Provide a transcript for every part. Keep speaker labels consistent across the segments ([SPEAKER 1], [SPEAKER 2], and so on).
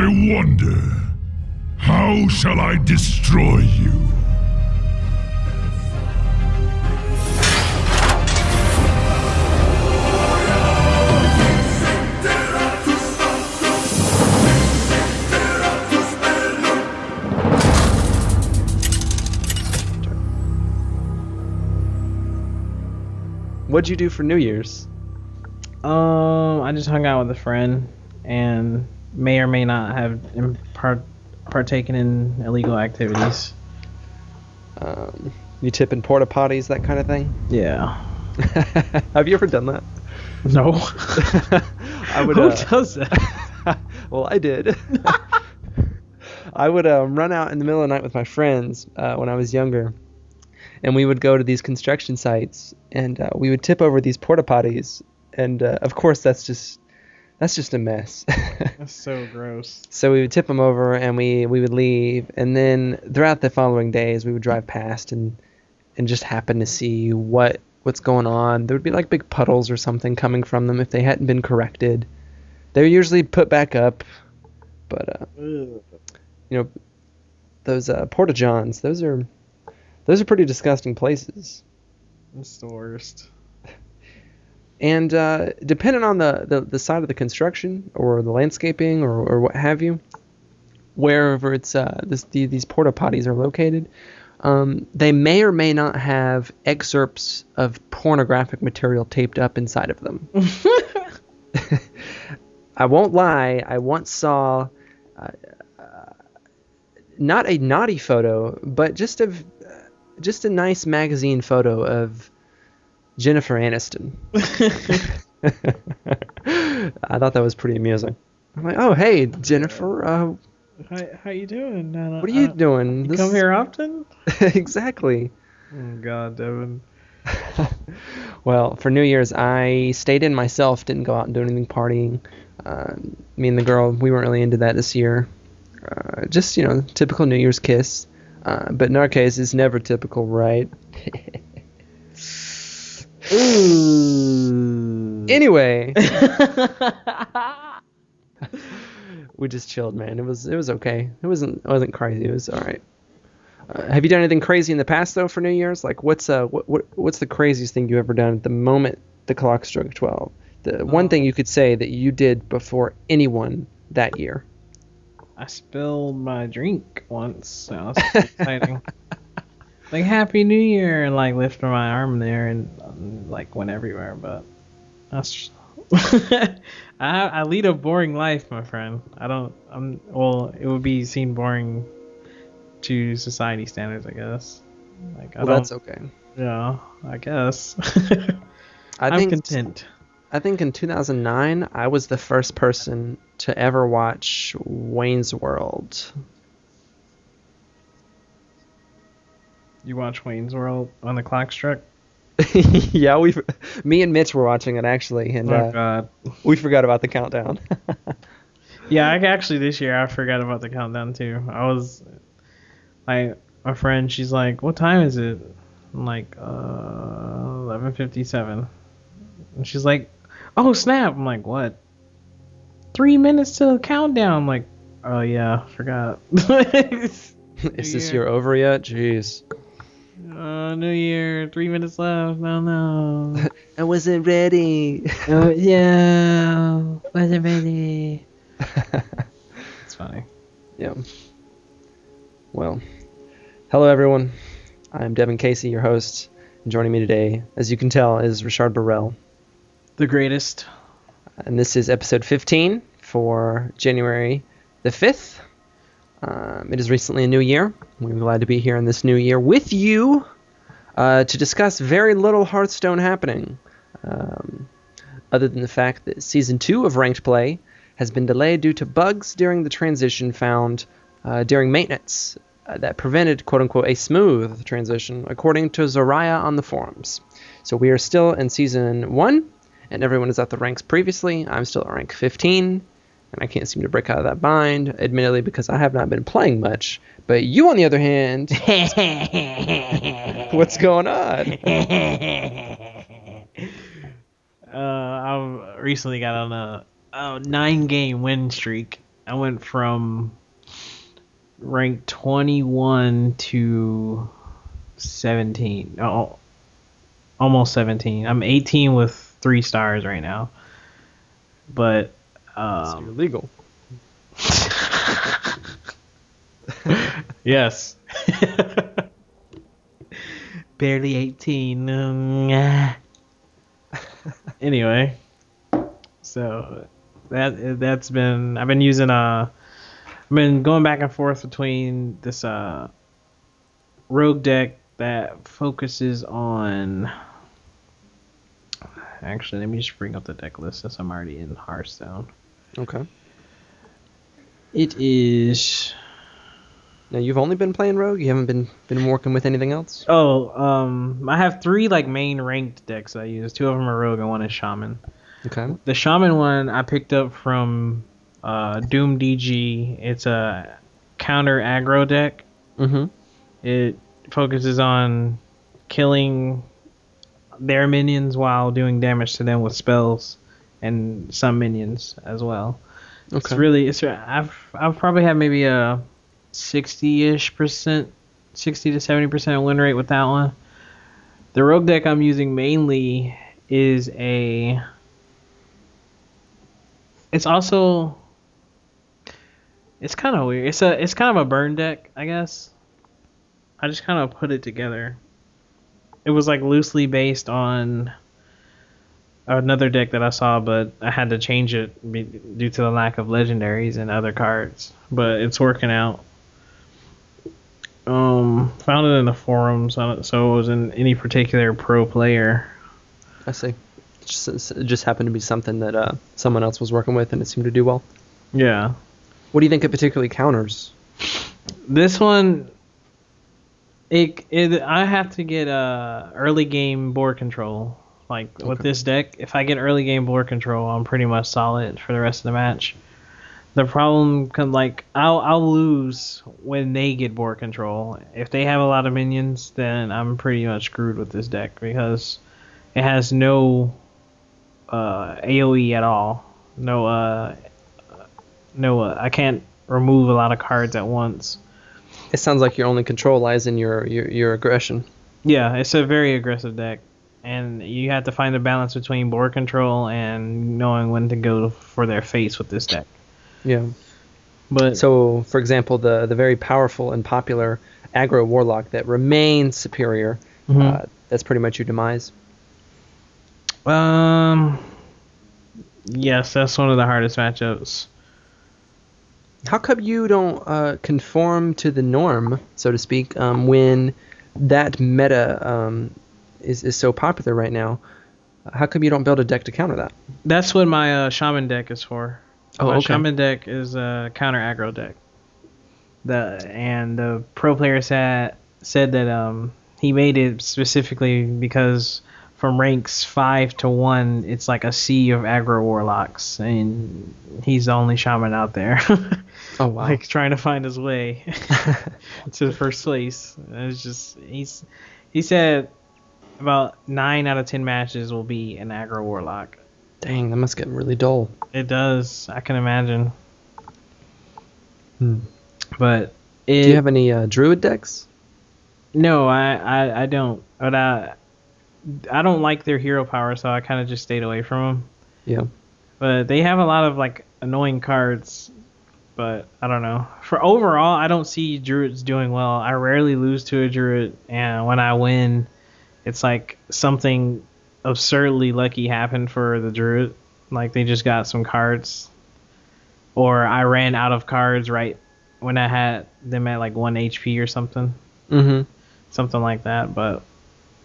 [SPEAKER 1] I wonder, how shall I destroy you?
[SPEAKER 2] What'd you do for New Year's?
[SPEAKER 3] I just hung out with a friend and may or may not have partaken in illegal activities.
[SPEAKER 2] You tip in porta potties, that kind of thing?
[SPEAKER 3] Yeah.
[SPEAKER 2] Have you ever done that?
[SPEAKER 3] No.
[SPEAKER 2] Who
[SPEAKER 3] does that?
[SPEAKER 2] Well, I did. I would run out in the middle of the night with my friends when I was younger, and we would go to these construction sites, and we would tip over these porta potties, and of course that's just a mess.
[SPEAKER 3] That's so gross.
[SPEAKER 2] So we would tip them over, and we would leave, and then throughout the following days we would drive past and just happen to see what's going on. There would be like big puddles or something coming from them if they hadn't been corrected. They were usually put back up, but those porta johns, those are pretty disgusting places.
[SPEAKER 3] It's the worst.
[SPEAKER 2] And depending on the side of the construction or the landscaping or what have you, wherever it's these porta potties are located, they may or may not have excerpts of pornographic material taped up inside of them. I won't lie, I once saw not a naughty photo, but just a nice magazine photo of Jennifer Aniston. I thought that was pretty amusing. I'm like, oh, hey, Jennifer.
[SPEAKER 3] How you doing?
[SPEAKER 2] What are you doing?
[SPEAKER 3] You come here often?
[SPEAKER 2] Exactly.
[SPEAKER 3] Oh, God, Devon.
[SPEAKER 2] Well, for New Year's, I stayed in myself, didn't go out and do anything partying. Me and the girl, we weren't really into that this year. Just, typical New Year's kiss. But in our case, it's never typical, right?
[SPEAKER 3] Ooh.
[SPEAKER 2] Anyway, we just chilled, man. It was okay. It wasn't crazy. It was all right. Have you done anything crazy in the past though for New Year's? Like what's the craziest thing you ever done at the moment the clock struck 12? The one thing you could say that you did before anyone that year.
[SPEAKER 3] I spilled my drink once. That was exciting. Like Happy New Year, and like lifted my arm there and like went everywhere. But that's I lead a boring life, my friend. It would be seen boring to society standards, I guess. Like
[SPEAKER 2] that's okay.
[SPEAKER 3] Yeah, I guess.
[SPEAKER 2] I'm
[SPEAKER 3] content.
[SPEAKER 2] I think in 2009 I was the first person to ever watch Wayne's World.
[SPEAKER 3] You watch Wayne's World on the clock struck?
[SPEAKER 2] Yeah, me and Mitch were watching it actually, and
[SPEAKER 3] God.
[SPEAKER 2] We forgot about the countdown.
[SPEAKER 3] Yeah, this year I forgot about the countdown too. I was my friend, she's like, "What time is it?" I'm like, 11:57. And she's like, "Oh snap!" I'm like, "What? 3 minutes to the countdown." I'm like, "Oh yeah, forgot."
[SPEAKER 2] Is this year over yet? Jeez.
[SPEAKER 3] New Year, 3 minutes left. No.
[SPEAKER 2] I wasn't ready.
[SPEAKER 3] Yeah, wasn't ready. It's funny.
[SPEAKER 2] Yeah. Well, hello everyone. I'm Devin Casey, your host, and joining me today, as you can tell, is Rishard Burrell.
[SPEAKER 3] The greatest.
[SPEAKER 2] And this is episode 15 for January the 5th. It is recently a new year. We're glad to be here in this new year with you to discuss very little Hearthstone happening, other than the fact that Season 2 of Ranked Play has been delayed due to bugs during the transition found during maintenance that prevented, quote-unquote, a smooth transition, according to Zariah on the forums. So we are still in Season 1, and everyone is at the ranks previously. I'm still at rank 15. And I can't seem to break out of that bind, admittedly, because I have not been playing much. But you, on the other hand, what's going on?
[SPEAKER 3] I recently got on a 9-game win streak. I went from rank 21 to 17. Oh, almost 17. I'm 18 with 3 stars right now. But
[SPEAKER 2] So you're legal.
[SPEAKER 3] yes. Barely 18. Anyway, so that's been I've been using I've been going back and forth between this rogue deck that focuses on. Actually, let me just bring up the deck list since I'm already in Hearthstone.
[SPEAKER 2] Okay.
[SPEAKER 3] It is.
[SPEAKER 2] Now you've only been playing rogue. You haven't been working with anything else.
[SPEAKER 3] I have 3 like main ranked decks I use. 2 of them are rogue and 1 is shaman.
[SPEAKER 2] Okay.
[SPEAKER 3] The shaman one I picked up from Doom DG. It's a counter aggro deck.
[SPEAKER 2] Mm-hmm.
[SPEAKER 3] It focuses on killing their minions while doing damage to them with spells and some minions as well.
[SPEAKER 2] Okay.
[SPEAKER 3] I've probably had maybe a 60-ish%, 60 to 70% win rate with that one. The rogue deck I'm using mainly is it's kind of weird. It's kind of a burn deck, I guess. I just kind of put it together. It was like loosely based on another deck that I saw, but I had to change it due to the lack of legendaries and other cards. But it's working out. Found it in the forums, so it wasn't any particular pro player.
[SPEAKER 2] I see. It just happened to be something that someone else was working with, and it seemed to do well.
[SPEAKER 3] Yeah.
[SPEAKER 2] What do you think it particularly counters?
[SPEAKER 3] This one, I have to get early game board control. Like with this deck, if I get early game board control, I'm pretty much solid for the rest of the match. The problem I'll lose when they get board control. If they have a lot of minions, then I'm pretty much screwed with this deck because it has no AoE at all. No, I can't remove a lot of cards at once.
[SPEAKER 2] It sounds like your only control lies in your aggression.
[SPEAKER 3] Yeah, it's a very aggressive deck, and you have to find a balance between board control and knowing when to go for their face with this deck.
[SPEAKER 2] Yeah.
[SPEAKER 3] But
[SPEAKER 2] so, for example, the very powerful and popular aggro warlock that remains superior, that's pretty much your demise.
[SPEAKER 3] Yes, that's one of the hardest matchups.
[SPEAKER 2] How come you don't conform to the norm, so to speak, when that meta is so popular right now? How come you don't build a deck to counter that?
[SPEAKER 3] That's what my shaman deck is for. My shaman deck is a counter aggro deck. The pro player said that he made it specifically because from ranks 5 to 1, it's like a sea of aggro warlocks, and he's the only shaman out there.
[SPEAKER 2] Oh wow!
[SPEAKER 3] Like trying to find his way to first place. It's just he said about 9 out of 10 matches will be an aggro warlock.
[SPEAKER 2] Dang, that must get really dull.
[SPEAKER 3] It does. I can imagine. But
[SPEAKER 2] do you have any druid decks?
[SPEAKER 3] No, I don't. But I don't like their hero power, so I kind of just stayed away from them.
[SPEAKER 2] Yeah.
[SPEAKER 3] But they have a lot of like annoying cards. But I don't know. For overall, I don't see druids doing well. I rarely lose to a druid, and when I win, it's like something absurdly lucky happened for the druid. Like they just got some cards, or I ran out of cards right when I had them at like 1 HP or something. Something like that. But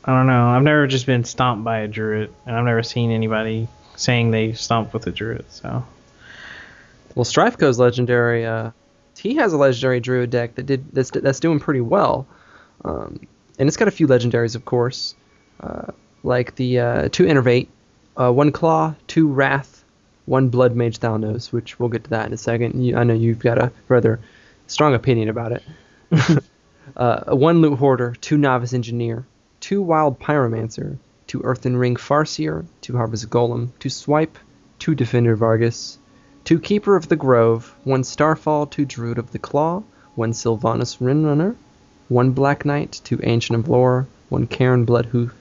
[SPEAKER 3] I don't know. I've never just been stomped by a druid, and I've never seen anybody saying they stomped with a druid. So.
[SPEAKER 2] Well, Strifeco's legendary. He has a legendary druid deck that's doing pretty well, and it's got a few legendaries, of course, like the 2 Innervate, 1 Claw, 2 Wrath, 1 Blood Mage Thalnos, which we'll get to that in a second. I know you've got a rather strong opinion about it. 1 Loot Hoarder, 2 Novice Engineer, 2 Wild Pyromancer, 2 Earthen Ring Farseer, 2 Harvest Golem, 2 Swipe, 2 Defender Vargas, 2 Keeper of the Grove, 1 Starfall, 2 Druid of the Claw, 1 Sylvanas Rinrunner, 1 Black Knight, 2 Ancient of Lore, 1 Karen Bloodhoof,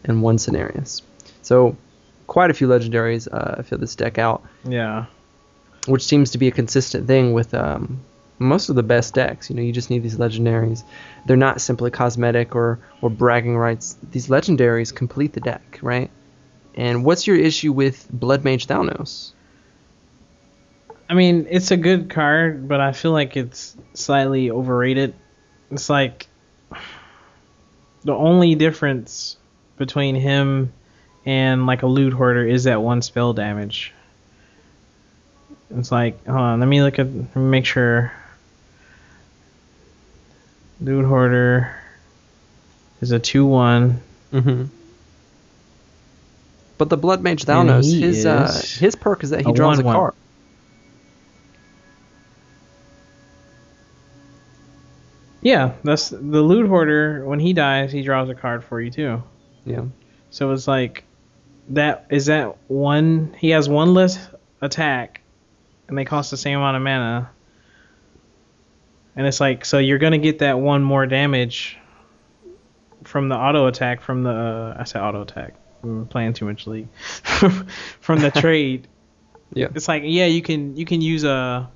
[SPEAKER 2] and 1 Cenarius. So, quite a few legendaries fill this deck out.
[SPEAKER 3] Yeah.
[SPEAKER 2] Which seems to be a consistent thing with most of the best decks. You just need these legendaries. They're not simply cosmetic or bragging rights. These legendaries complete the deck, right? And what's your issue with Blood Mage Thalnos?
[SPEAKER 3] I mean, it's a good card, but I feel like it's slightly overrated. It's like the only difference between him and like a Loot Hoarder is that 1 spell damage. It's like, hold on, let me make sure. Loot Hoarder is a 2/1.
[SPEAKER 2] Mm-hmm. But the Blood Mage Thalnos, his perk is that he draws a card.
[SPEAKER 3] Yeah, that's the Loot Hoarder. When he dies, he draws a card for you too.
[SPEAKER 2] Yeah.
[SPEAKER 3] So it's like that. Is that one? He has 1 less attack, and they cost the same amount of mana. And it's like, so you're gonna get that 1 more damage from the auto attack from the I said auto attack. We were playing too much League. From the trade.
[SPEAKER 2] Yeah.
[SPEAKER 3] It's like, yeah, you can use a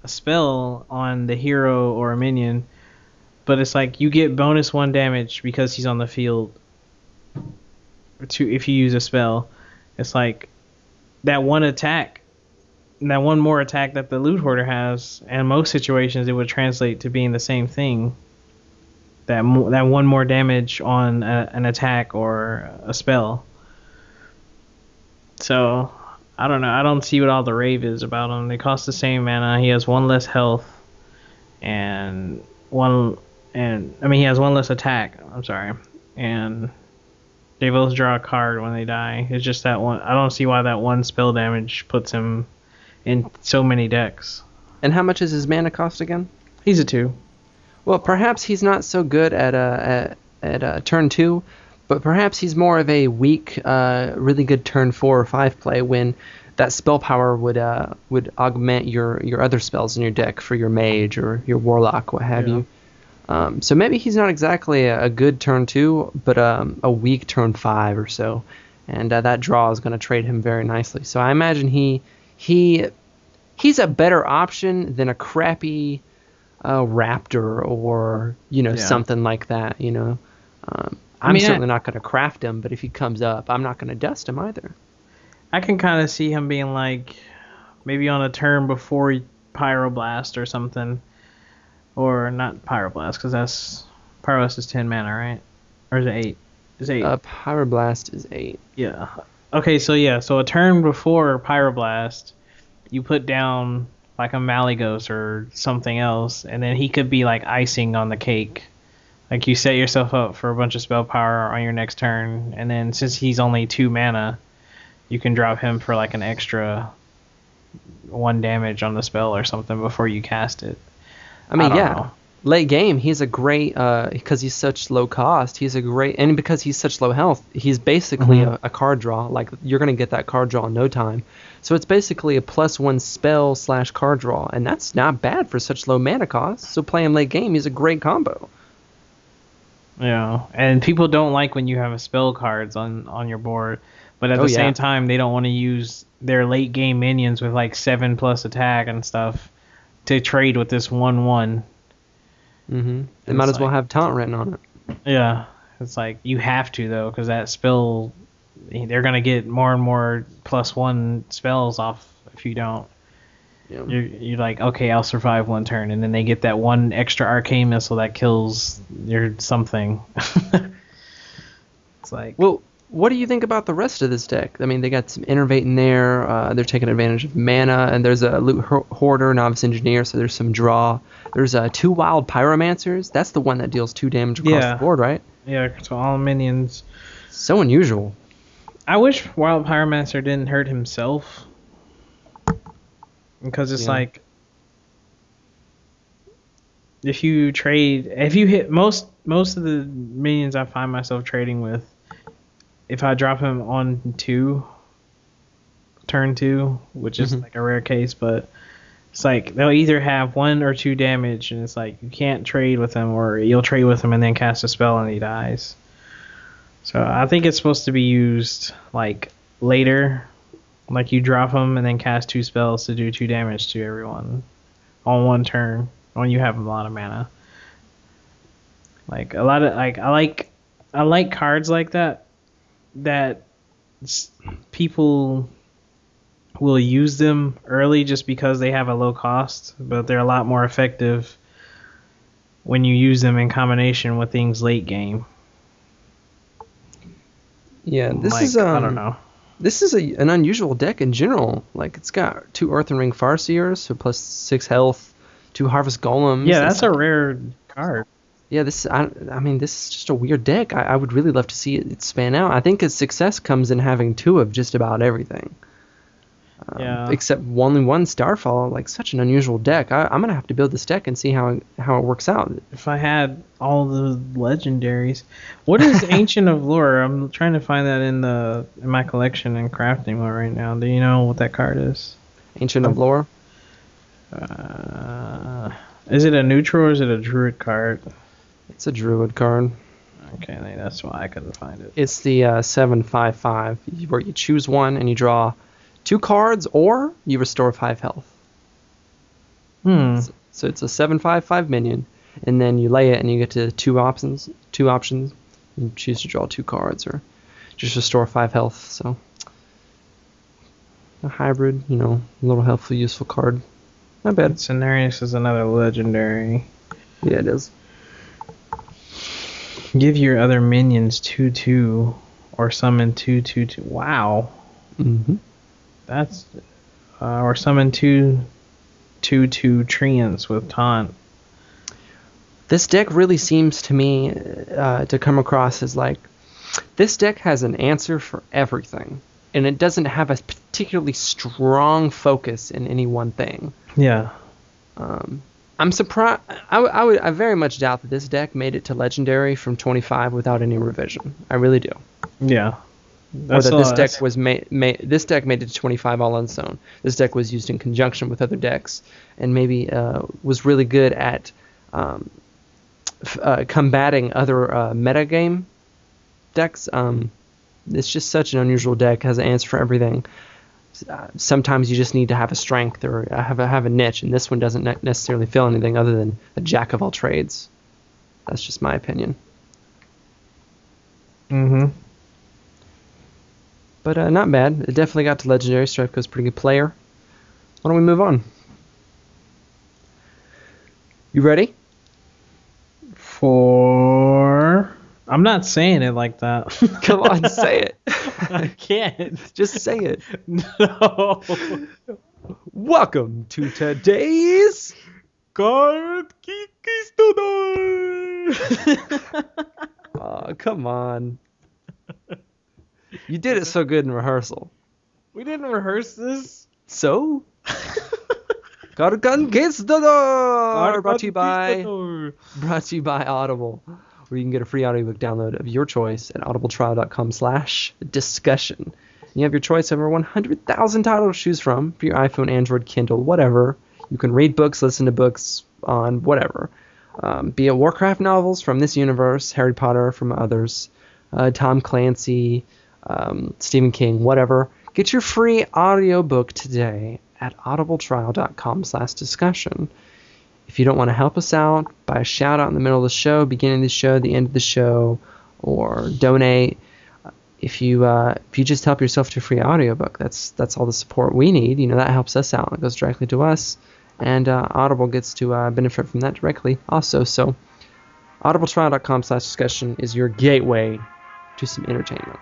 [SPEAKER 3] spell on the hero or a minion, but it's like you get bonus 1 damage because he's on the field. If you use a spell, it's like that 1 attack. That 1 more attack that the Loot Hoarder has, and in most situations it would translate to being the same thing. That 1 more damage on an attack or a spell. So, I don't know. I don't see what all the rave is about him. They cost the same mana. He has 1 less health, he has 1 less attack. I'm sorry, and they both draw a card when they die. It's just that 1. I don't see why that 1 spell damage puts him in so many decks.
[SPEAKER 2] And how much is his mana cost again?
[SPEAKER 3] He's a 2.
[SPEAKER 2] Well, perhaps he's not so good at turn 2, but perhaps he's more of a weak, really good turn 4 or 5 play when that spell power would augment your other spells in your deck for your mage or your warlock, what have you. So maybe he's not exactly a good turn 2, but a weak turn 5 or so, and that draw is going to trade him very nicely. So I imagine he's a better option than a crappy Raptor or something like that. I'm certainly not going to craft him, but if he comes up, I'm not going to dust him either.
[SPEAKER 3] I can kind of see him being like maybe on a turn before Pyroblast or something, or not Pyroblast because Pyroblast is 10 mana, right? Or is it 8? It's 8.
[SPEAKER 2] Pyroblast is 8.
[SPEAKER 3] Yeah. Okay, so a turn before Pyroblast, you put down like a Malygos or something else, and then he could be like icing on the cake. Like you set yourself up for a bunch of spell power on your next turn, and then since he's only 2 mana, you can drop him for like an extra 1 damage on the spell or something before you cast it.
[SPEAKER 2] I mean, yeah. Late game, he's a great, because he's such low cost, and because he's such low health, he's basically a card draw. Like, you're going to get that card draw in no time. So it's basically a +1 spell / card draw, and that's not bad for such low mana cost. So playing late game, he's a great combo.
[SPEAKER 3] Yeah, and people don't like when you have spell cards on your board, but at the same time, they don't want to use their late game minions with like 7+ attack and stuff to trade with this 1/1.
[SPEAKER 2] They might as well have taunt written on it.
[SPEAKER 3] Yeah, it's like you have to though, because that spell, they're gonna get more and more +1 spells off if you don't. Yeah. You're like, okay, I'll survive 1 turn, and then they get that 1 extra arcane missile that kills your something. It's like,
[SPEAKER 2] well, what do you think about the rest of this deck? I mean, they got some Innervate in there. They're taking advantage of mana, and there's a Loot Hoarder, Novice Engineer, so there's some draw. There's 2 Wild Pyromancers. That's the one that deals 2 damage across the board, right?
[SPEAKER 3] Yeah, so all minions.
[SPEAKER 2] So unusual.
[SPEAKER 3] I wish Wild Pyromancer didn't hurt himself, because it's like, if you hit most of the minions I find myself trading with, if I drop him on 2, turn 2, which is like a rare case, but it's like they'll either have 1 or 2 damage, and it's like you can't trade with him, or you'll trade with him and then cast a spell and he dies. So I think it's supposed to be used like later, like you drop him and then cast 2 spells to do 2 damage to everyone on 1 turn when you have a lot of mana. Like a lot of I like cards like that people will use them early just because they have a low cost, but they're a lot more effective when you use them in combination with things late game.
[SPEAKER 2] Yeah, this
[SPEAKER 3] like,
[SPEAKER 2] is
[SPEAKER 3] I don't know.
[SPEAKER 2] This is an unusual deck in general. Like, it's got 2 Earth and Ring Farseers, so plus 6 health, 2 Harvest Golems.
[SPEAKER 3] Yeah, that's a rare card.
[SPEAKER 2] Yeah, this is just a weird deck. I would really love to see it span out. I think its success comes in having 2 of just about everything. Except only 1 Starfall. Like, such an unusual deck. I'm gonna have to build this deck and see how it works out.
[SPEAKER 3] If I had all the legendaries, what is Ancient of Lore? I'm trying to find that in my collection and crafting mode right now. Do you know what that card is?
[SPEAKER 2] Ancient of Lore.
[SPEAKER 3] Is it a neutral or is it a druid card?
[SPEAKER 2] It's a druid card.
[SPEAKER 3] Okay, that's why I couldn't find it.
[SPEAKER 2] It's the 7/5/5, where you choose 1 and you draw 2 cards, or you restore 5 health. So it's a 7/5/5 minion, and then you lay it, and you get to 2 options. You choose to draw 2 cards, or just restore 5 health. So a hybrid, a little helpful, useful card. Not bad.
[SPEAKER 3] Cenarius is another legendary.
[SPEAKER 2] Yeah, it is.
[SPEAKER 3] Give your other minions 2/2, or summon 2/2/2. Wow.
[SPEAKER 2] Mm-hmm.
[SPEAKER 3] That's or summon 2/2/2 treants with taunt.
[SPEAKER 2] This deck really seems to me to come across as like, this deck has an answer for everything, and it doesn't have a particularly strong focus in any one thing.
[SPEAKER 3] Yeah.
[SPEAKER 2] I'm surprised. I very much doubt that this deck made it to Legendary from 25 without any revision. I really do.
[SPEAKER 3] Yeah.
[SPEAKER 2] Or that this deck was this deck made it to 25 all on its own. This deck was used in conjunction with other decks, and maybe was really good at combating other metagame decks. It's just such an unusual deck. Has an answer for everything. Sometimes you just need to have a strength or have a niche, and this one doesn't necessarily fill anything other than a jack of all trades. That's just my opinion.
[SPEAKER 3] Mm-hmm.
[SPEAKER 2] But not bad. It definitely got to Legendary. Strifeco's a pretty good player. Why don't we move on? You ready?
[SPEAKER 3] I'm not saying it like that.
[SPEAKER 2] Come on, say it.
[SPEAKER 3] I can't.
[SPEAKER 2] Just say it.
[SPEAKER 3] No.
[SPEAKER 2] Welcome to today's
[SPEAKER 3] Card Conquistador.
[SPEAKER 2] Oh, come on. You did it so good in rehearsal.
[SPEAKER 3] We didn't rehearse this.
[SPEAKER 2] So? Card Conquistador! Brought to you by Audible, where you can get a free audiobook download of your choice at audibletrial.com/discussion. You have your choice of over 100,000 titles to choose from for your iPhone, Android, Kindle, whatever. You can read books, listen to books on whatever. Be it Warcraft novels from this universe, Harry Potter from others, Tom Clancy, Stephen King, whatever. Get your free audiobook today at audibletrial.com/discussion. If you don't want to help us out, buy a shout out in the middle of the show, beginning of the show, the end of the show, or donate. If you just help yourself to a free audiobook, that's all the support we need. That helps us out. It goes directly to us, and Audible gets to benefit from that directly also. So audibletrial.com/discussion is your gateway to some entertainment.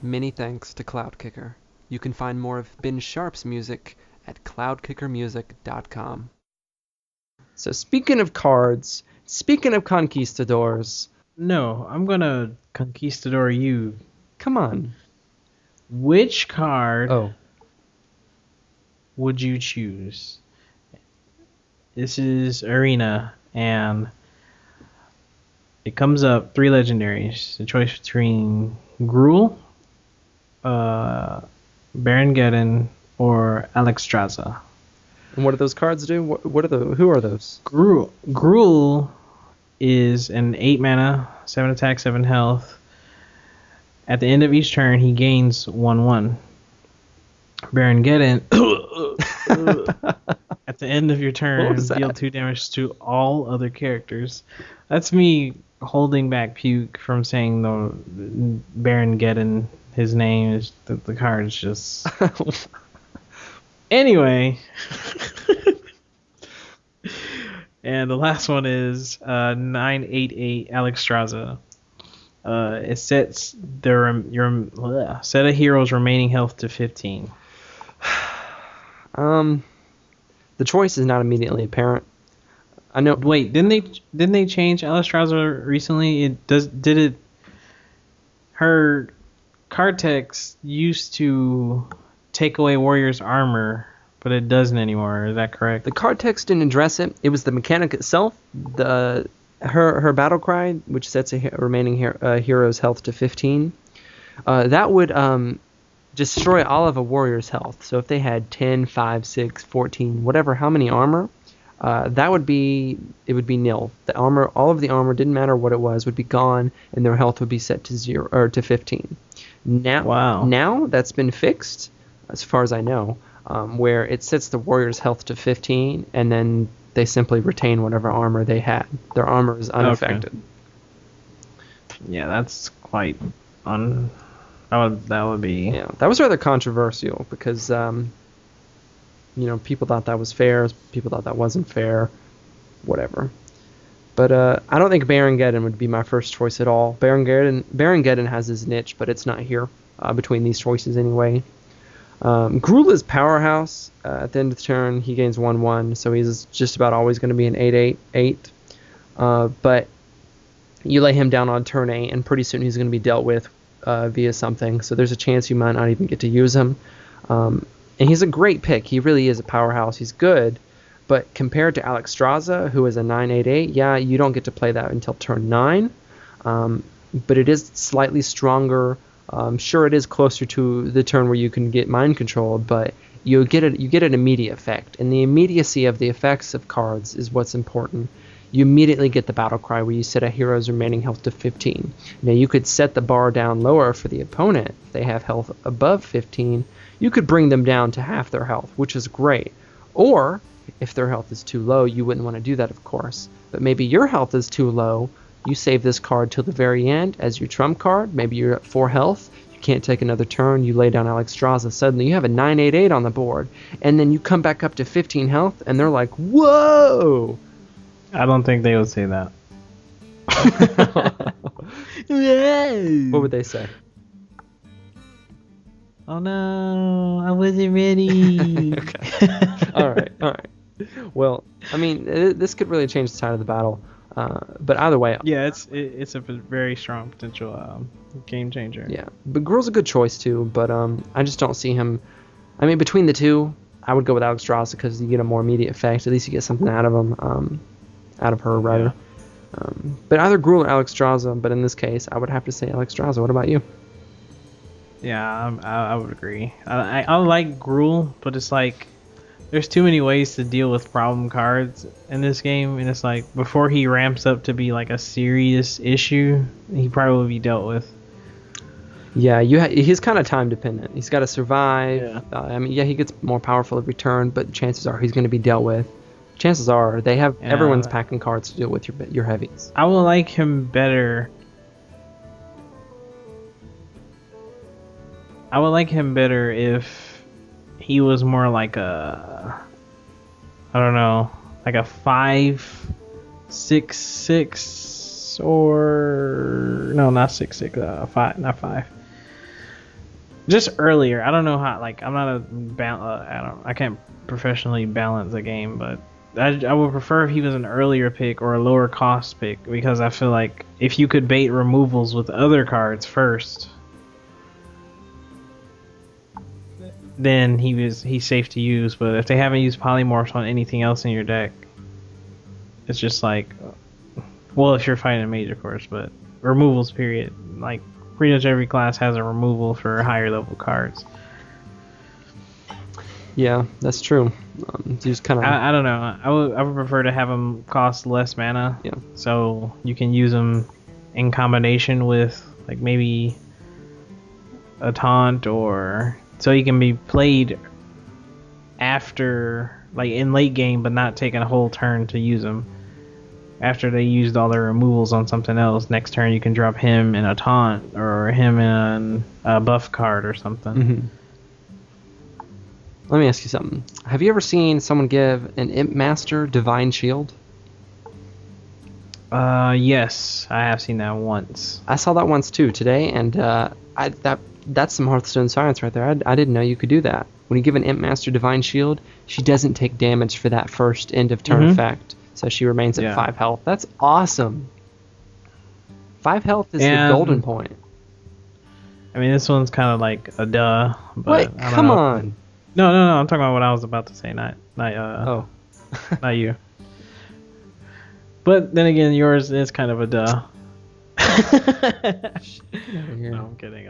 [SPEAKER 2] Many thanks to Cloudkicker. You can find more of Ben Sharp's music at cloudkickermusic.com. So speaking of cards, speaking of conquistadors,
[SPEAKER 3] No, I'm gonna conquistador you.
[SPEAKER 2] come on.
[SPEAKER 3] Which card
[SPEAKER 2] Oh,
[SPEAKER 3] would you choose? This is Arena, and it comes up 3 legendaries. The choice between Gruul, Baron Geddon, or Alexstrasza.
[SPEAKER 2] and what do those cards do? Who are those?
[SPEAKER 3] Gruul is an 8 mana, 7 attack, 7 health. At the end of each turn, he gains 1/1. Baron Geddon, at the end of your turn, deal 2 damage to all other characters. That's me holding back puke from saying the Baron Geddon. His name is the card is just. Anyway, and the last one is 988 Alexstrasza. It sets your set of heroes' remaining health to 15.
[SPEAKER 2] The choice is not immediately apparent. I know.
[SPEAKER 3] Wait, didn't they change Alexstrasza recently? Her card text used to take away warrior's armor, but it doesn't anymore. Is that correct?
[SPEAKER 2] The card text didn't address it. It was the mechanic itself. Her battle cry, which sets a remaining hero's health to 15, that would destroy all of a warrior's health. So if they had 10, 5, 6, 14, whatever, how many armor, it would be nil. The armor, all of the armor, didn't matter what it was, would be gone, and their health would be set to 0 or to 15. Now that's been fixed, as far as I know, where it sets the warrior's health to 15, and then they simply retain whatever armor they had. Their armor is unaffected.
[SPEAKER 3] Okay. Yeah, that's quite that would be.
[SPEAKER 2] Yeah, that was rather controversial because people thought that was fair, people thought that wasn't fair, whatever. But I don't think Baron Geddon would be my first choice at all. Baron Geddon has his niche, but it's not here between these choices anyway. Gruul is powerhouse. At the end of the turn, he gains 1/1, so he's just about always going to be an 8/8. But you lay him down on turn 8, and pretty soon he's going to be dealt with via something. So there's a chance you might not even get to use him. And he's a great pick. He really is a powerhouse. He's good. But compared to Alexstrasza, who is a 9/8/8, yeah, you don't get to play that until turn 9. But it is slightly stronger. Sure, it is closer to the turn where you can get mind controlled, but you get an immediate effect. And the immediacy of the effects of cards is what's important. You immediately get the battle cry where you set a hero's remaining health to 15. Now you could set the bar down lower for the opponent. If they have health above 15, you could bring them down to half their health, which is great. Or if their health is too low, you wouldn't want to do that, of course. But maybe your health is too low. You save this card till the very end as your trump card. Maybe you're at 4 health. You can't take another turn. You lay down Alexstrasza. Suddenly you have a 9/8/8 on the board. And then you come back up to 15 health, and they're like, whoa!
[SPEAKER 3] I don't think they would say that.
[SPEAKER 2] What would they say?
[SPEAKER 3] Oh no, I wasn't ready.
[SPEAKER 2] Okay. All right. Well, I mean, this could really change the tide of the battle. But either way.
[SPEAKER 3] Yeah, it's a very strong potential game changer.
[SPEAKER 2] Yeah, but Gruul's a good choice too. But I just don't see him. I mean, between the two, I would go with Alexstrasza because you get a more immediate effect. At least you get something out of him, out of her rather. Yeah. But either Gruul or Alexstrasza. But in this case, I would have to say Alexstrasza. What about you?
[SPEAKER 3] Yeah, I would agree. I like Gruul, but it's like there's too many ways to deal with problem cards in this game, and it's like before he ramps up to be like a serious issue, he probably will be dealt with.
[SPEAKER 2] Yeah, he's kind of time dependent. He's got to survive.
[SPEAKER 3] Yeah.
[SPEAKER 2] I mean, he gets more powerful every turn, but chances are he's going to be dealt with. Chances are they have everyone's packing cards to deal with your heavies.
[SPEAKER 3] I would like him better. I would like him better if he was more like a, I don't know, like a 5/6/6 or no, not 6/6, 5, not 5. Just earlier. I don't know how. Like, I'm not I can't professionally balance a game, but I would prefer if he was an earlier pick or a lower cost pick, because I feel like if you could bait removals with other cards first, then he's safe to use. But if they haven't used polymorphs on anything else in your deck, it's just like, well, if you're fighting a mage, of course, but removals period. Like, pretty much every class has a removal for higher level cards.
[SPEAKER 2] Yeah, that's true. You just kind of.
[SPEAKER 3] I don't know. I would prefer to have them cost less mana.
[SPEAKER 2] Yeah.
[SPEAKER 3] So you can use them in combination with like maybe a taunt, or so you can be played after, like in late game, but not taking a whole turn to use them. After they used all their removals on something else, next turn you can drop him in a taunt or him in a buff card or something.
[SPEAKER 2] Mm-hmm. Let me ask you something. Have you ever seen someone give an Imp Master Divine Shield?
[SPEAKER 3] Yes, I have seen that once.
[SPEAKER 2] I saw that once too today, and that's some Hearthstone science right there. I didn't know you could do that. When you give an Imp Master Divine Shield, she doesn't take damage for that first end of turn effect, so she remains at 5 health. That's awesome. 5 health is the golden point.
[SPEAKER 3] I mean, this one's kind of like a duh. But
[SPEAKER 2] Wait, come on.
[SPEAKER 3] No. I'm talking about what I was about to say, not not you. But then again, yours is kind of a duh. No, I'm kidding.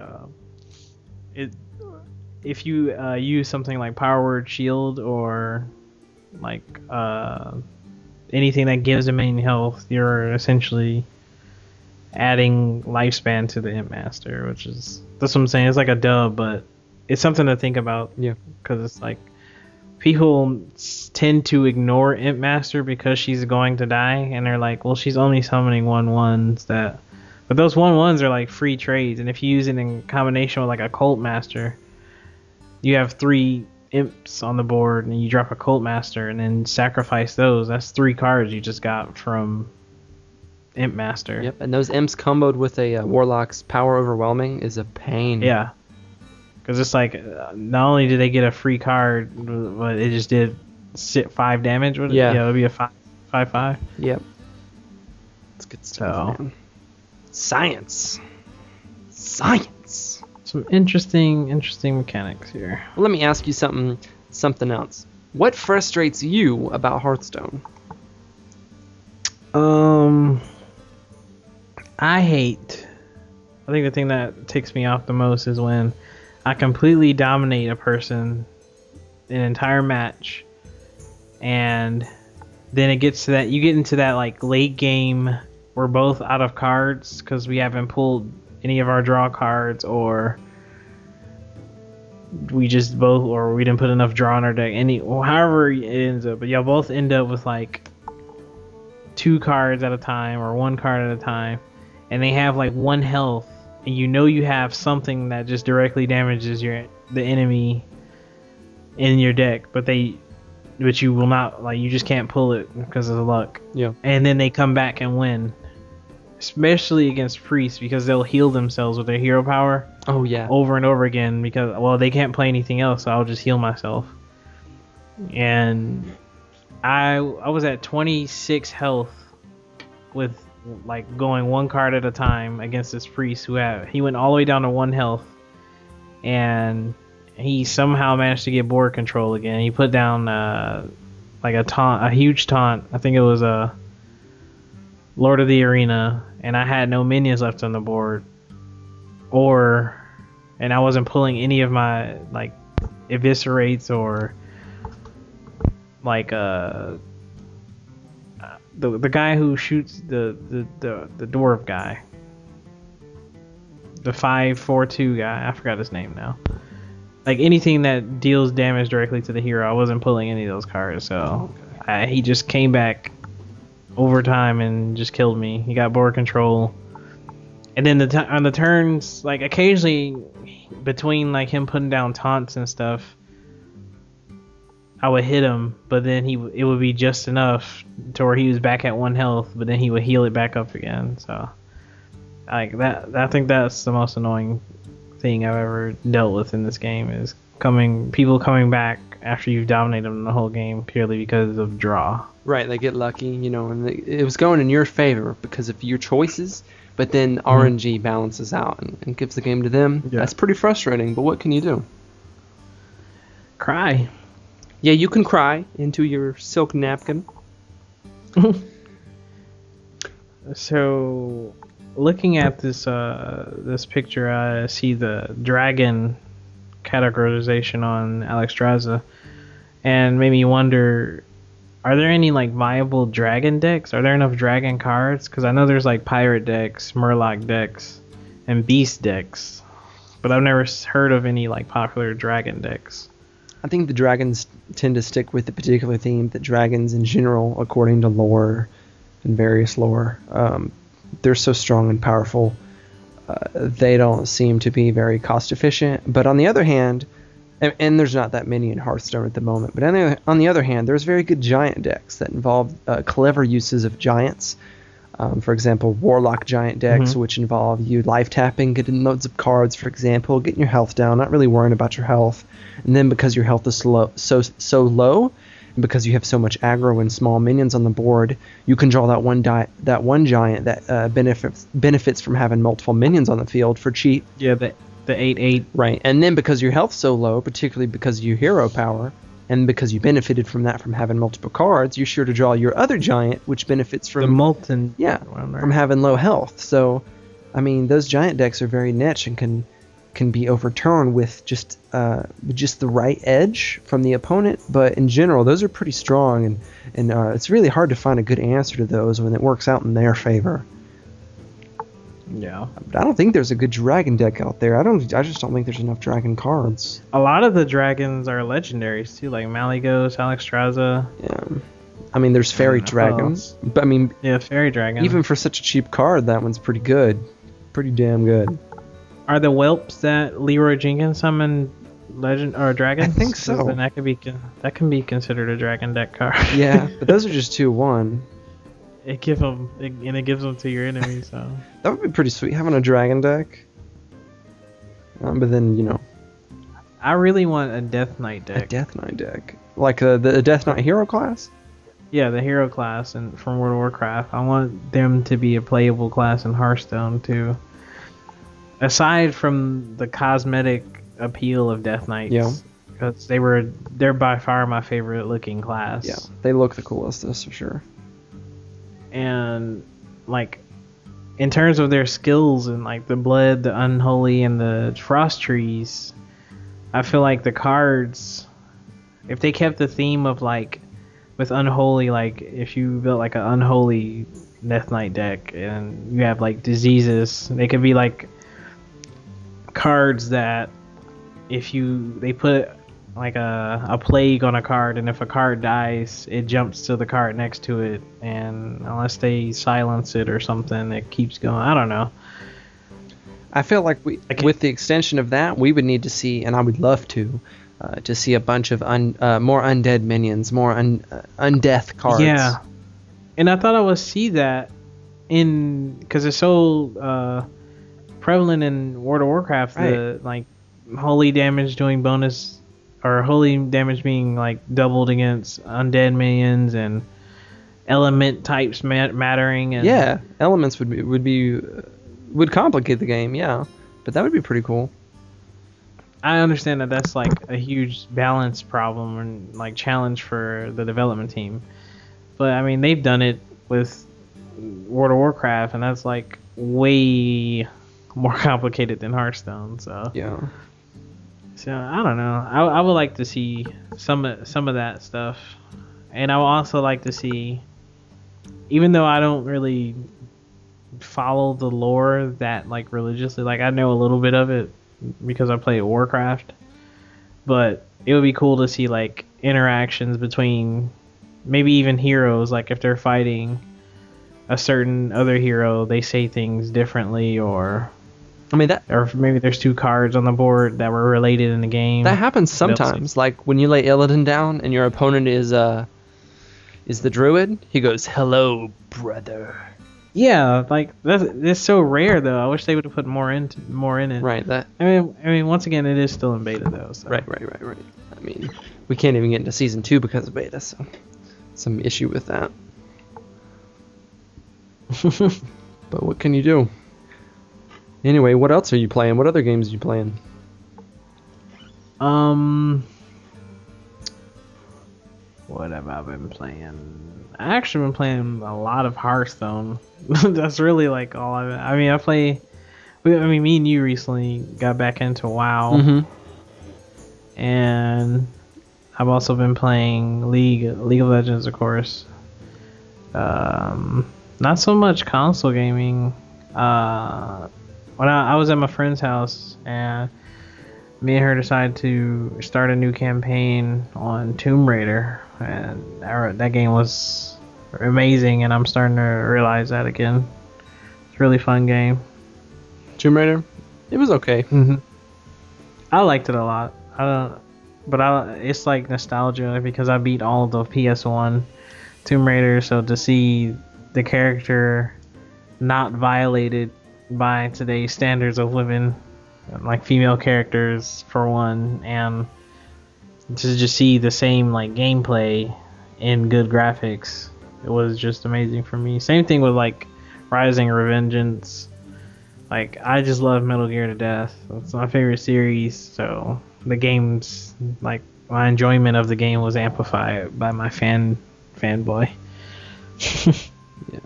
[SPEAKER 3] If you use something like Power Word Shield or like anything that gives them any health, you're essentially adding lifespan to the Imp Master, that's what I'm saying. It's like a dub, but it's something to think about.
[SPEAKER 2] Yeah,
[SPEAKER 3] because it's like people tend to ignore Imp Master because she's going to die, and they're like, well, she's only summoning 1/1s but those 1/1s are like free trades, and if you use it in combination with like a Cult Master, you have 3 imps on the board, and you drop a Cult Master and then sacrifice those. That's 3 cards you just got from Imp Master.
[SPEAKER 2] Yep, and those imps comboed with a Warlock's Power Overwhelming is a pain.
[SPEAKER 3] Yeah. Because it's like, not only did they get a free card, but it just did 5 damage with it.
[SPEAKER 2] Yeah.
[SPEAKER 3] Yeah, it would be a 5/5.
[SPEAKER 2] Yep. It's good stuff, man. Science.
[SPEAKER 3] Some interesting mechanics here.
[SPEAKER 2] Well, let me ask you something else. What frustrates you about Hearthstone?
[SPEAKER 3] I think the thing that ticks me off the most is when I completely dominate a person an entire match, and then it gets to that, you get into that like late game, we're both out of cards because we haven't pulled any of our draw cards, or we just both, or we didn't put enough draw in our deck, however it ends up, but y'all both end up with like 2 cards at a time or 1 card at a time, and they have like 1 health, and you know you have something that just directly damages the enemy in your deck, but you will not, like, you just can't pull it because of the luck.
[SPEAKER 2] Yeah.
[SPEAKER 3] And then they come back and win, especially against priests, because they'll heal themselves with their hero power.
[SPEAKER 2] Oh yeah.
[SPEAKER 3] Over and over again, because, well, they can't play anything else, so I'll just heal myself. And I was at 26 health with like going 1 card at a time against this priest he went all the way down to 1 health, and he somehow managed to get board control again. He put down like a huge taunt. I think it was a Lord of the Arena, and I had no minions left on the board, and I wasn't pulling any of my like eviscerates or like the guy who shoots the dwarf guy, the 5/4/2 guy, I forgot his name now. Like anything that deals damage directly to the hero, I wasn't pulling any of those cards, so he just came back over time and just killed me. He got board control, and then on the turns, like occasionally between like him putting down taunts and stuff, I would hit him, but then it would be just enough to where he was back at 1 health, but then he would heal it back up again. So like that, I think that's the most annoying thing I've ever dealt with in this game is people coming back after you've dominated them the whole game purely because of draw.
[SPEAKER 2] Right, they get lucky, and it was going in your favor because of your choices, but then RNG balances out and gives the game to them. Yeah. That's pretty frustrating, but what can you do?
[SPEAKER 3] Cry.
[SPEAKER 2] Yeah, you can cry into your silk napkin.
[SPEAKER 3] So, looking at this picture, I see the dragon categorization on Alexstrasza, and made me wonder, are there any like viable dragon decks? Are there enough dragon cards? Because I know there's like pirate decks, murloc decks, and beast decks, but I've never heard of any like popular dragon decks.
[SPEAKER 2] I think the dragons tend to stick with the particular theme that dragons in general, according to lore and various lore, they're so strong and powerful. They don't seem to be very cost efficient. But on the other hand, and there's not that many in Hearthstone at the moment, but on the other hand, there's very good giant decks that involve clever uses of giants. For example, Warlock giant decks, which involve you life tapping, getting loads of cards, for example, getting your health down, not really worrying about your health. And then because your health is so low, and because you have so much aggro and small minions on the board, you can draw that one giant that benefits from having multiple minions on the field for cheap.
[SPEAKER 3] Yeah, the 8/8.
[SPEAKER 2] Right, and then because your health's so low, particularly because of your hero power, and because you benefited from that from having multiple cards, you're sure to draw your other giant, which benefits from
[SPEAKER 3] the molten.
[SPEAKER 2] Yeah, from having low health. So, I mean, those giant decks are very niche and can be overturned with just the right edge from the opponent. But in general, those are pretty strong, and it's really hard to find a good answer to those when it works out in their favor.
[SPEAKER 3] Yeah.
[SPEAKER 2] But I don't think there's a good dragon deck out there. I just don't think there's enough dragon cards.
[SPEAKER 3] A lot of the dragons are legendaries too, like Malygos, Alexstrasza.
[SPEAKER 2] Yeah. I mean, there's fairy dragons, but I mean,
[SPEAKER 3] yeah, fairy dragon.
[SPEAKER 2] Even for such a cheap card, that one's pretty good, pretty damn good.
[SPEAKER 3] Are the whelps that Leroy Jenkins summoned legend or dragons?
[SPEAKER 2] I think so.
[SPEAKER 3] Then that can be considered a dragon deck card.
[SPEAKER 2] Yeah, but those are just 2/1.
[SPEAKER 3] It gives them to your enemy, so
[SPEAKER 2] that would be pretty sweet having a dragon deck. But then
[SPEAKER 3] I really want a Death Knight deck.
[SPEAKER 2] A Death Knight deck, like the Death Knight hero class.
[SPEAKER 3] Yeah, the hero class and from World of Warcraft. I want them to be a playable class in Hearthstone too. Aside from the cosmetic appeal of Death Knights,
[SPEAKER 2] yeah,
[SPEAKER 3] because they're by far my favorite looking class.
[SPEAKER 2] Yeah, they look the coolest, that's for sure.
[SPEAKER 3] And like in terms of their skills and like the blood, the unholy, and the frost trees, I feel like the cards, if they kept the theme of like with unholy, like if you built like an unholy Death Knight deck and you have like diseases, they could be like cards that they put like a plague on a card, and if a card dies, it jumps to the card next to it, and unless they silence it or something, it keeps going. I don't know.
[SPEAKER 2] I feel like with the extension of that, we would need to see, and I would love to see a bunch of more undead minions, more undeath cards.
[SPEAKER 3] Yeah, and I thought I would see that because it's so prevalent in World of Warcraft, right. The like holy damage doing bonus, or holy damage being like doubled against undead minions, and element types mattering. And
[SPEAKER 2] yeah, elements would complicate the game. Yeah, but that would be pretty cool.
[SPEAKER 3] I understand that that's like a huge balance problem and like challenge for the development team, but I mean they've done it with World of Warcraft, and that's like way more complicated than Hearthstone. So
[SPEAKER 2] yeah.
[SPEAKER 3] So I don't know. I would like to see some of that stuff, and I would also like to see, even though I don't really follow the lore that like religiously, like I know a little bit of it because I play Warcraft, but it would be cool to see like interactions between maybe even heroes, like if they're fighting a certain other hero, they say things differently, or or maybe there's two cards on the board that were related in the game.
[SPEAKER 2] That happens sometimes. Like when you lay Illidan down and your opponent is the druid, he goes, "Hello, brother."
[SPEAKER 3] Yeah, like that's so rare though. I wish they would have put more in it.
[SPEAKER 2] Right. That.
[SPEAKER 3] I mean, once again, it is still in beta though. So.
[SPEAKER 2] Right. I mean, we can't even get into season 2 because of beta, so some issue with that. But what can you do? Anyway, what else are you playing? What other games are you playing?
[SPEAKER 3] What have I been playing? I actually been playing a lot of Hearthstone. That's really like all I mean, me and you recently got back into WoW.
[SPEAKER 2] Mm-hmm.
[SPEAKER 3] And I've also been playing League of Legends, of course. Not so much console gaming. When I was at my friend's house and me and her decided to start a new campaign on Tomb Raider, and that game was amazing, and I'm starting to realize that again. It's a really fun game.
[SPEAKER 2] Tomb Raider? It was okay.
[SPEAKER 3] Mm-hmm. I liked it a lot. It's like nostalgia because I beat all of the PS1 Tomb Raider, so to see the character not violated by today's standards of living, like female characters for one, and to just see the same like gameplay in good graphics, it was just amazing for me. Same thing with like Rising or Revengeance. Like, I just love Metal Gear to death. It's my favorite series, so the game's like my enjoyment of the game was amplified by my fanboy.
[SPEAKER 2] Yeah,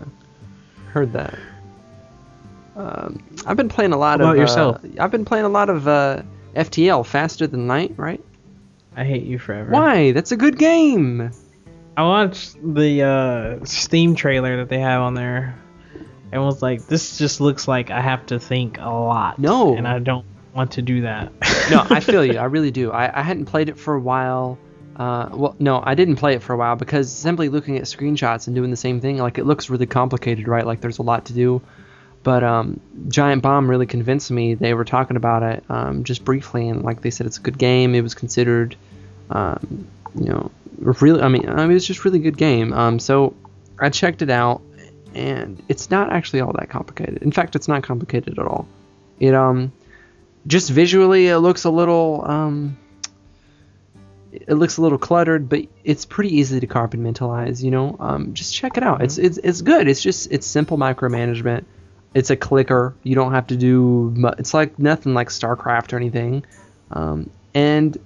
[SPEAKER 2] heard that. I've been playing a lot
[SPEAKER 3] How
[SPEAKER 2] of.
[SPEAKER 3] about yourself?
[SPEAKER 2] I've been playing a lot of FTL, Faster Than Light, right?
[SPEAKER 3] I Hate You Forever.
[SPEAKER 2] Why? That's a good game.
[SPEAKER 3] I watched the Steam trailer that they have on there, and was like, this just looks like I have to think a lot.
[SPEAKER 2] No.
[SPEAKER 3] And I don't want to do that.
[SPEAKER 2] No, I feel you. I really do. I hadn't played it for a while. Well, no, I didn't play it for a while because simply looking at screenshots and doing the same thing, like, it looks really complicated, right? Like, there's a lot to do. But Giant Bomb really convinced me. They were talking about it just briefly, and like they said, it's a good game. It was considered, really. I mean, it was just a really good game. So I checked it out, and it's not actually all that complicated. In fact, it's not complicated at all. It just visually, it looks a little cluttered, but it's pretty easy to compartmentalize. Just check it out.
[SPEAKER 3] Mm-hmm.
[SPEAKER 2] It's good. It's simple micromanagement. It's a clicker. You don't have to do it's like nothing like StarCraft or anything. And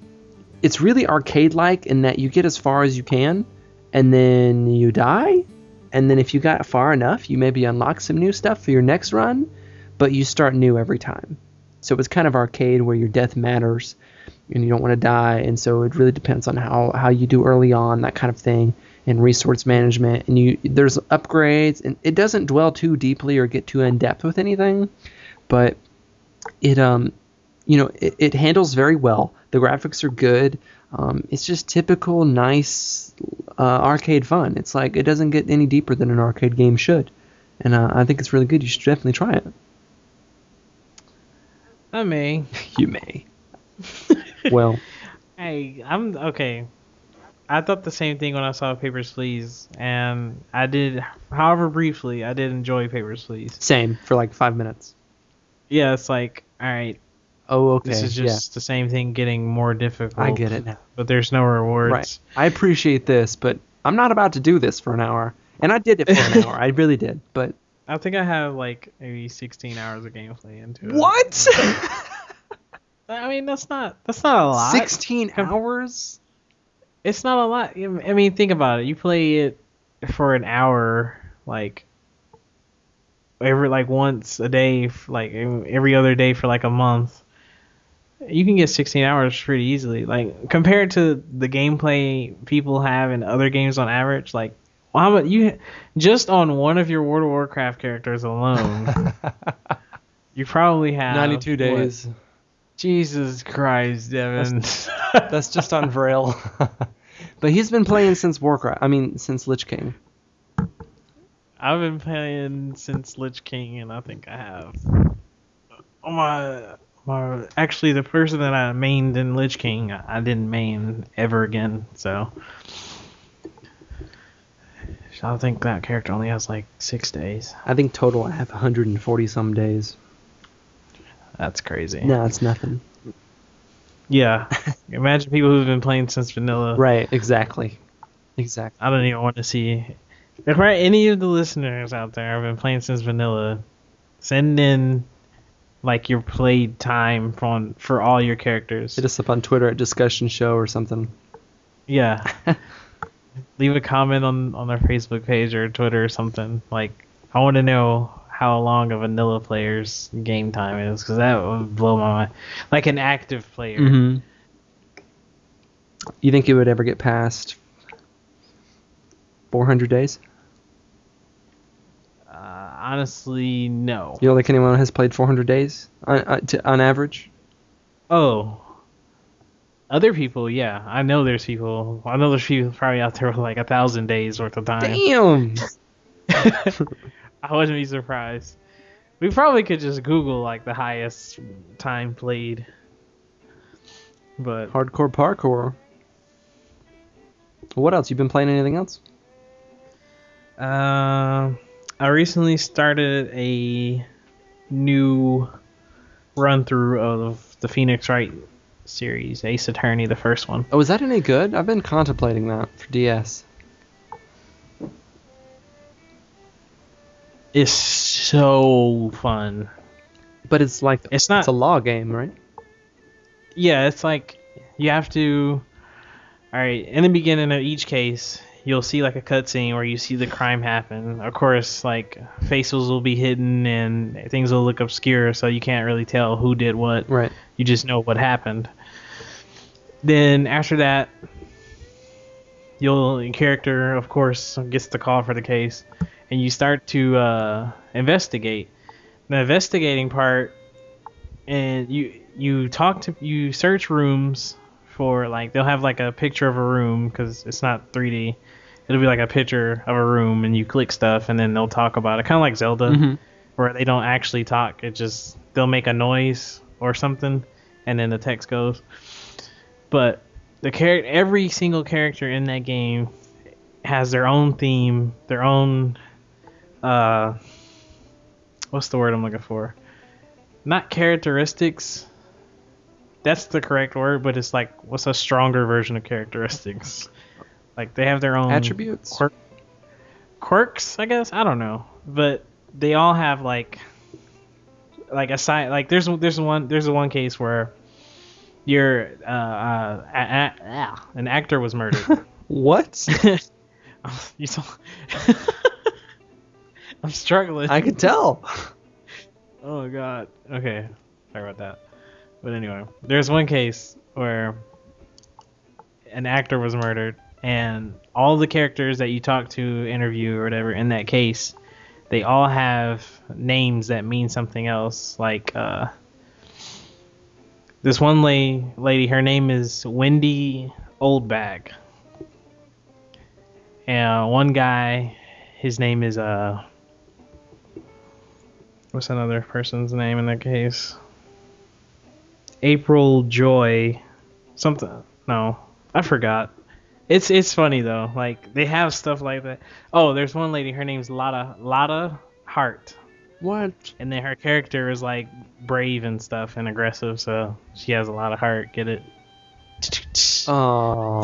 [SPEAKER 2] it's really arcade-like in that you get as far as you can, and then you die. And then if you got far enough, you maybe unlock some new stuff for your next run, but you start new every time. So it's kind of arcade where your death matters, and you don't want to die. And so it really depends on how you do early on, that kind of thing. And resource management, and there's upgrades, and it doesn't dwell too deeply or get too in depth with anything, but it it handles very well. The graphics are good. It's just typical nice arcade fun. It's like it doesn't get any deeper than an arcade game should, and I think it's really good. You should definitely try it.
[SPEAKER 3] I may.
[SPEAKER 2] You may. Well,
[SPEAKER 3] Hey, I'm okay. I thought the same thing when I saw Papers, Please, and I did, however briefly, I did enjoy Papers, Please.
[SPEAKER 2] same for like 5 minutes.
[SPEAKER 3] Yeah, it's like, alright,
[SPEAKER 2] Oh, okay.
[SPEAKER 3] this is just the same thing getting more difficult.
[SPEAKER 2] I get it now.
[SPEAKER 3] But there's no rewards.
[SPEAKER 2] Right. I appreciate this, but I'm not about to do this for an hour. And I did it for an hour. I really did. But
[SPEAKER 3] I think I have like maybe 16 hours of gameplay into it.
[SPEAKER 2] what?
[SPEAKER 3] I mean, that's not a lot.
[SPEAKER 2] 16 hours?
[SPEAKER 3] It's not a lot. I mean, think about it. You play it for an hour, like once a day, like every other day for like a month. You can get 16 hours pretty easily. Like, compared to the gameplay people have in other games on average, like, how about you just on one of your World of Warcraft characters alone? You probably have
[SPEAKER 2] 92 days.
[SPEAKER 3] What? Jesus Christ, Devon.
[SPEAKER 2] That's just on Vrail. But he's been playing since since Lich King.
[SPEAKER 3] I've been playing since Lich King, and I think I have. Actually, the person that I mained in Lich King, I didn't main ever again. So I think that character only has like 6 days.
[SPEAKER 2] I think total I have 140 some days.
[SPEAKER 3] That's crazy.
[SPEAKER 2] No, it's nothing.
[SPEAKER 3] Yeah. Imagine people who've been playing since vanilla.
[SPEAKER 2] Right, exactly. Exactly.
[SPEAKER 3] I don't even want to see. If any of the listeners out there have been playing since vanilla, send in like your played time for all your characters.
[SPEAKER 2] Hit us up on Twitter at Discussion Show or something.
[SPEAKER 3] Yeah. Leave a comment on our Facebook page or Twitter or something. Like, I want to know how long a vanilla player's game time is, because that would blow my mind. Like an active player.
[SPEAKER 2] Mm-hmm. You think it would ever get past 400 days?
[SPEAKER 3] Honestly, no.
[SPEAKER 2] You don't think anyone has played 400 days on average?
[SPEAKER 3] Oh. Other people, yeah. I know there's people probably out there with like 1,000 days worth of time.
[SPEAKER 2] Damn!
[SPEAKER 3] I wouldn't be surprised. We probably could just Google like the highest time played. But
[SPEAKER 2] Hardcore parkour. What else? You been playing anything else?
[SPEAKER 3] I recently started a new run through of the Phoenix Wright series, Ace Attorney, the first one.
[SPEAKER 2] Oh, is that any good? I've been contemplating that for DS.
[SPEAKER 3] It's so fun.
[SPEAKER 2] But it's like
[SPEAKER 3] It's not-
[SPEAKER 2] it's a law game, right?
[SPEAKER 3] Yeah, it's like you have to. Alright, in the beginning of each case, you'll see like a cutscene where you see the crime happen. Of course, like faces will be hidden and things will look obscure, so you can't really tell who did what.
[SPEAKER 2] Right.
[SPEAKER 3] You just know what happened. Then after that, your character, of course, gets the call for the case, and you start to investigate. The investigating part, and you search rooms for, like, they'll have like a picture of a room because it's not 3D. It'll be like a picture of a room, and you click stuff, and then they'll talk about it, kind of like Zelda, where they don't actually talk. It just they'll make a noise or something, and then the text goes. But every single character in that game has their own theme, their own what's the word I'm looking for? Not characteristics. That's the correct word, but it's like, what's a stronger version of characteristics? Like, they have their own
[SPEAKER 2] attributes,
[SPEAKER 3] quirks, I guess. I don't know, but they all have like a side. Like, there's one case where you're an actor was murdered.
[SPEAKER 2] What?
[SPEAKER 3] You saw? I'm struggling.
[SPEAKER 2] I could tell.
[SPEAKER 3] Oh god. Okay. Sorry about that. But anyway, there's one case where an actor was murdered, and all the characters that you talk to, interview, or whatever in that case, they all have names that mean something else. Like this one lady, her name is Wendy Oldbag. And one guy, his name is what's another person's name in that case? April Joy, something. No, I forgot. It's funny though. Like, they have stuff like that. Oh, there's one lady. Her name's Lotta Hart.
[SPEAKER 2] What?
[SPEAKER 3] And then her character is like brave and stuff and aggressive, so she has a lot of heart. Get it?
[SPEAKER 2] Oh.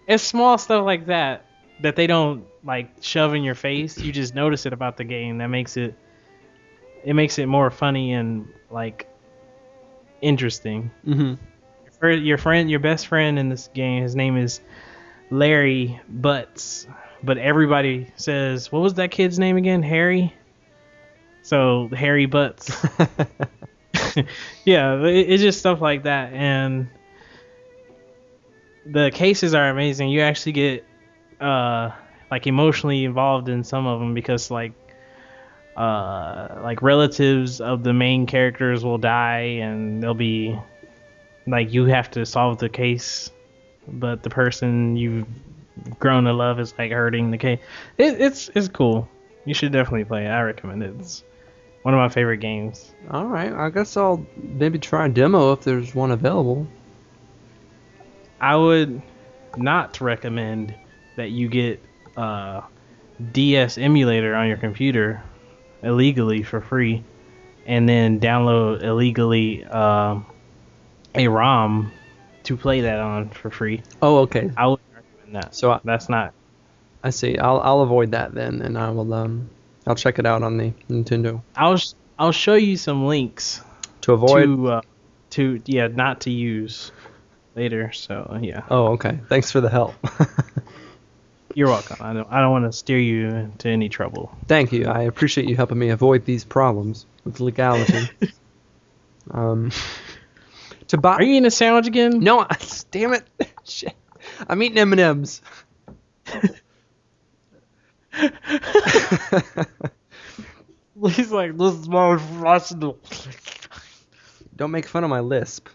[SPEAKER 3] It's small stuff like that they don't like shove in your face. You just notice it about the game. That makes it more funny and like interesting. Your best friend in this game, his name is Larry Butts, but everybody says, what was that kid's name again? Harry. So Harry Butts. Yeah, it's just stuff like that, and the cases are amazing. You actually get like emotionally involved in some of them, because like relatives of the main characters will die, and they'll be like, you have to solve the case, but the person you've grown to love is like hurting the case. It's cool. You should definitely play it. I recommend it. It's one of my favorite games.
[SPEAKER 2] All right, I guess I'll maybe try a demo if there's one available.
[SPEAKER 3] I would not recommend that you get DS emulator on your computer illegally for free, and then download illegally a ROM to play that on for free.
[SPEAKER 2] Oh, okay.
[SPEAKER 3] I wouldn't recommend that.
[SPEAKER 2] So
[SPEAKER 3] that's not.
[SPEAKER 2] I see. I'll avoid that then, and I'll check it out on the Nintendo.
[SPEAKER 3] I'll show you some links
[SPEAKER 2] To avoid.
[SPEAKER 3] not to use later. So yeah.
[SPEAKER 2] Oh, okay. Thanks for the help.
[SPEAKER 3] You're welcome. I don't want to steer you into any trouble.
[SPEAKER 2] Thank you. I appreciate you helping me avoid these problems with legality. To buy.
[SPEAKER 3] Are you eating a sandwich again?
[SPEAKER 2] No, damn it. Shit. I'm eating M&Ms.
[SPEAKER 3] He's like, this is my rational.
[SPEAKER 2] Don't make fun of my lisp.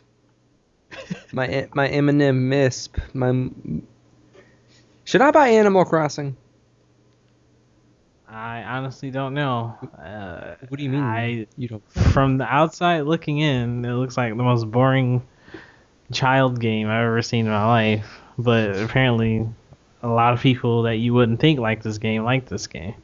[SPEAKER 2] My M&M misp. Should I buy Animal Crossing?
[SPEAKER 3] I honestly don't know.
[SPEAKER 2] What do you mean? You don't.
[SPEAKER 3] From the outside looking in, it looks like the most boring child game I've ever seen in my life. But apparently, a lot of people that you wouldn't think like this game like this game.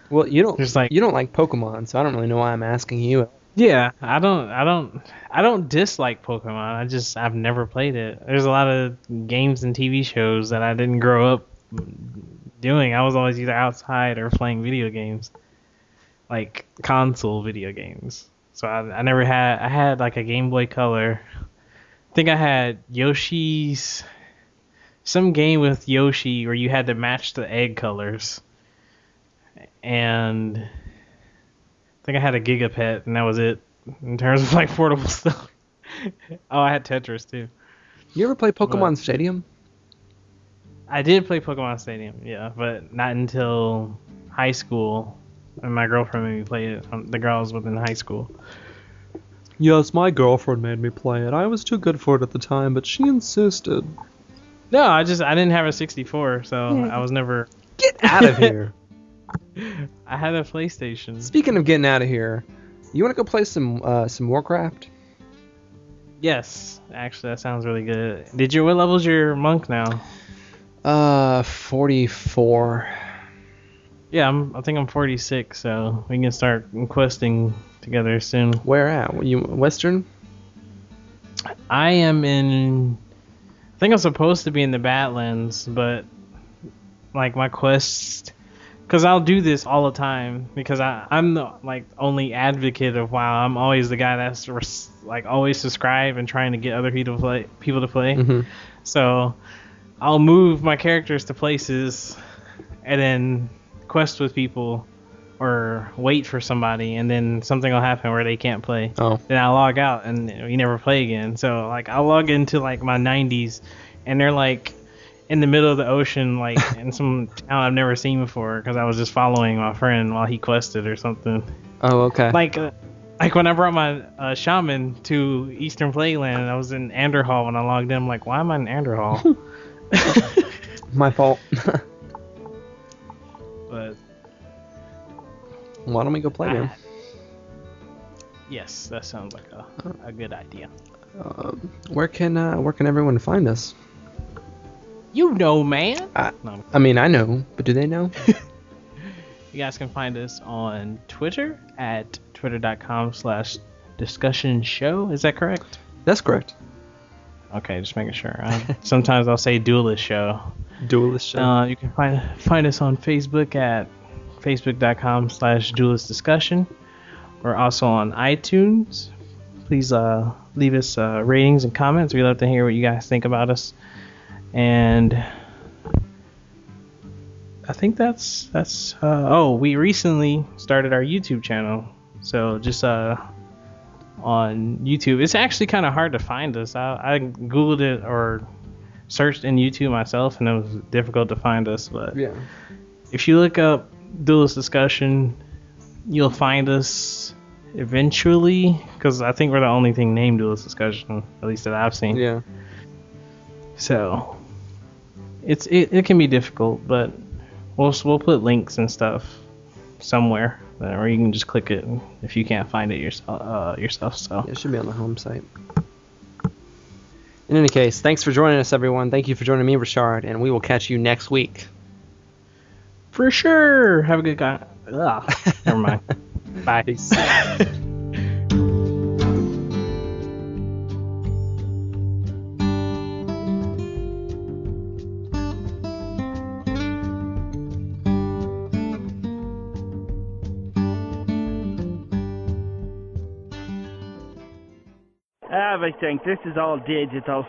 [SPEAKER 2] Well, you don't like Pokemon, so I don't really know why I'm asking you.
[SPEAKER 3] Yeah, I don't dislike Pokemon. I've never played it. There's a lot of games and TV shows that I didn't grow up doing. I was always either outside or playing video games, like console video games. So I had like a Game Boy Color. I think I had Yoshi's, some game with Yoshi where you had to match the egg colors. And I think I had a Gigapet, and that was it in terms of like portable stuff. Oh, I had Tetris too.
[SPEAKER 2] You ever play Pokemon Stadium?
[SPEAKER 3] I did play Pokemon Stadium, yeah, but not until high school. And my girlfriend made me play it. The girl I was with in high school.
[SPEAKER 2] Yes, my girlfriend made me play it. I was too good for it at the time, but she insisted.
[SPEAKER 3] No, I didn't have a 64, so I was never.
[SPEAKER 2] Get out of here.
[SPEAKER 3] I had a PlayStation.
[SPEAKER 2] Speaking of getting out of here, you want to go play some Warcraft?
[SPEAKER 3] Yes, actually, that sounds really good. What level's your monk now?
[SPEAKER 2] 44.
[SPEAKER 3] Yeah, I think I'm 46, so we can start questing together soon.
[SPEAKER 2] Where at? You Western?
[SPEAKER 3] I am in. I think I'm supposed to be in the Badlands, but like my quest, because I'll do this all the time because I'm the only advocate of WoW. I'm always the guy that's always subscribe and trying to get other people to play.
[SPEAKER 2] Mm-hmm.
[SPEAKER 3] So I'll move my characters to places and then quest with people or wait for somebody, and then something will happen where they can't play.
[SPEAKER 2] Oh.
[SPEAKER 3] Then I log out and we never play again. So I'll log into my 90s and they're in the middle of the ocean, in some town I've never seen before, because I was just following my friend while he quested or something.
[SPEAKER 2] Oh, okay.
[SPEAKER 3] Like when I brought my shaman to Eastern Playland, I was in Anderhall when I logged in. I'm like, why am I in Anderhall?
[SPEAKER 2] My fault.
[SPEAKER 3] But
[SPEAKER 2] why don't we go play, man?
[SPEAKER 3] Yes, that sounds like a good idea.
[SPEAKER 2] Where can everyone find us?
[SPEAKER 3] You know, man.
[SPEAKER 2] I mean, I know, but do they know?
[SPEAKER 3] You guys can find us on Twitter at twitter.com/discussion show. Is that correct?
[SPEAKER 2] That's correct.
[SPEAKER 3] Okay, just making sure. Sometimes I'll say Duelist Show.
[SPEAKER 2] Duelist Show.
[SPEAKER 3] You can find us on Facebook at facebook.com/duelistdiscussion. We're also on iTunes. Please leave us ratings and comments. We'd love to hear what you guys think about us. And I think that's we recently started our YouTube channel. So just on YouTube, it's actually kind of hard to find us. I googled it or searched in YouTube myself, and it was difficult to find us. But
[SPEAKER 2] Yeah.
[SPEAKER 3] if you look up Duelist Discussion, you'll find us eventually, because I think we're the only thing named Duelist Discussion, at least that I've seen.
[SPEAKER 2] Yeah.
[SPEAKER 3] So it can be difficult, but we'll put links and stuff somewhere, or you can just click it if you can't find it yourself. So
[SPEAKER 2] It should be on the home site. In any case, thanks for joining us, everyone. Thank you for joining me, Rishard, and we will catch you next week.
[SPEAKER 3] For sure. Have a good guy. Ugh. Never mind. Bye.
[SPEAKER 2] Peace.
[SPEAKER 4] Everything. This is all digital.